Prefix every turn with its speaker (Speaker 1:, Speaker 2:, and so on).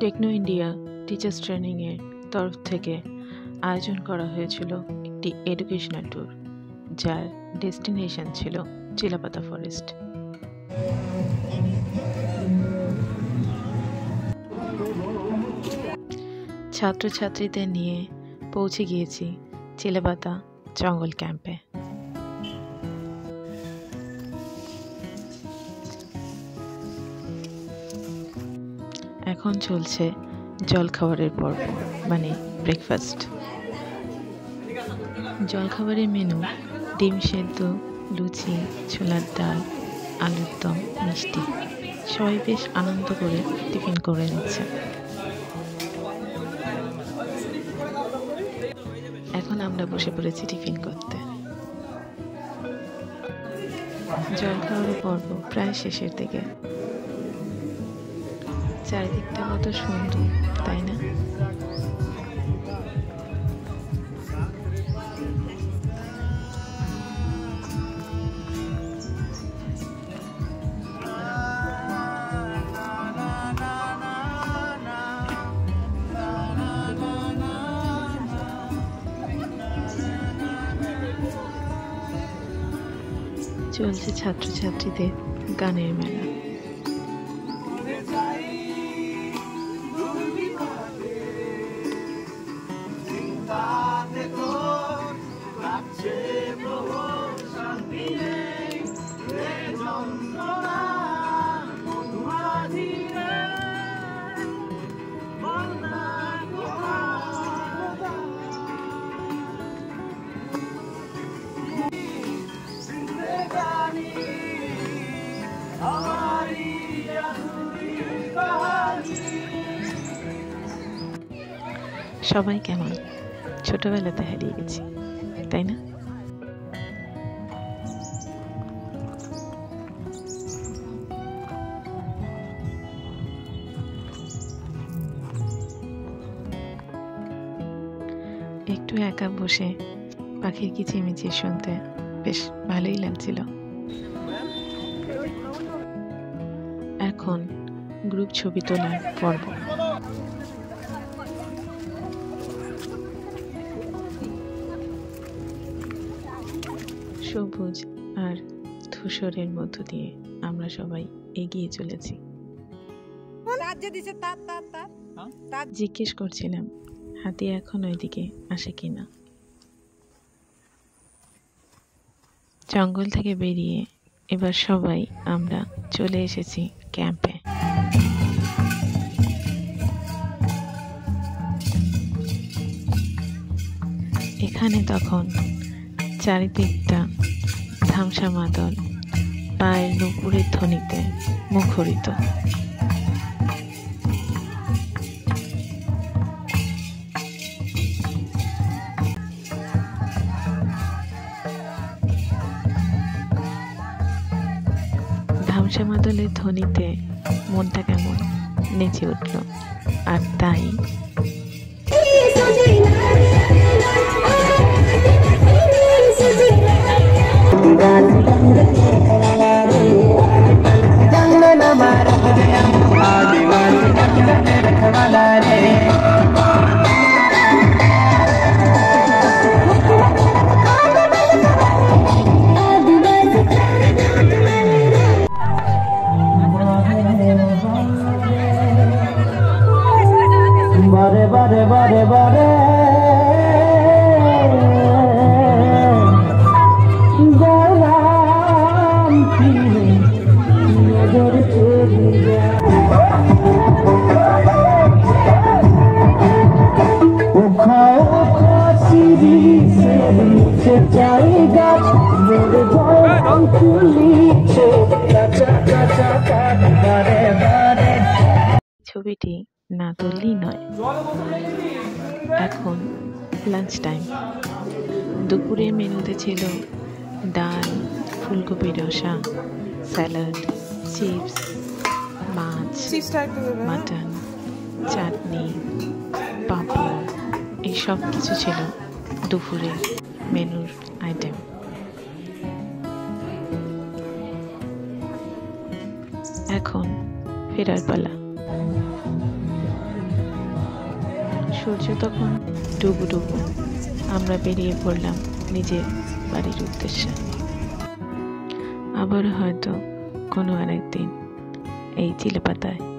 Speaker 1: Techno India teachers training এর তরফ থেকে আয়োজন করা হয়েছিল একটি এডুকেশনাল ট্যুর, যার ডেস্টিনেশন ছিল চিলাপাতা ফরেস্ট। ছাত্রছাত্রীদের নিয়ে পৌঁছে গিয়েছি চিলাপাতা জঙ্গল ক্যাম্পে। এখন চলছে জলখাবারের পর্ব, মানে ব্রেকফাস্ট। জলখাবারের মেনু ডিম সেদ্ধ, লুচি, ছোলার ডাল, আলুর দম, মিষ্টি। সবাই বেশ আনন্দ করে টিফিন করে নিচ্ছে। এখন আমরা বসে পড়েছি টিফিন করতে। জলখাবারের পর্ব প্রায় শেষের দিকে। চারিদিকটা কত সুন্দর, তাই না? চলছে ছাত্রছাত্রীদের গানের মেলা। সবাই কেমন ছোটবেলাতে হারিয়ে গেছি, তাই না? একটু একা বসে পাখির কিচিমিচি শুনতে বেশ ভালোই লাগছিল। এখন গ্রুপ ছবি তোলার পর্ব। সবুজ আর ধূসরের মধ্য দিয়ে আমরা সবাই এগিয়ে চলেছি। জিজ্ঞেস করছিলাম হাতি এখন ওইদিকে আসে কিনা। জঙ্গল থেকে বেরিয়ে এবার সবাই আমরা চলে এসেছি ক্যাম্পে। এখানে তখন চারিদিকটা ধামসা মাদল, পায়ের নুপুরের ধ্বনিতে মুখরিত। ধামসা মাদলের ধ্বনিতে মনটা কেমন নেচে উঠল। আর তাই
Speaker 2: বারে বারে বারে বারে গলাম ফিরে নজর চলে যায়। ওখাও সিঁড়ি সে জায়গা মোরে ভয় তুলিছে কাঁচা কাঁচা কাঠ বারে বারে।
Speaker 1: ছবিটি না তুললেই নয়। এখন লাঞ্চ টাইম। দুপুরে মেনুতে ছিল ডাল, ফুলকপি রসা, স্যালাড, চিপস, মাছ, মাটন, চাটনি, পাঁপড়, এই সব কিছু ছিল দুপুরের মেনুর আইটেম। এখন ফেরার পালা। সূর্য তখন ডুবু ডুবু। আমরা বেরিয়ে পড়লাম নিজের বাড়ির উদ্দেশ্যে। আবার হয়তো কোনো আরেকদিন এই চিলেপাতায়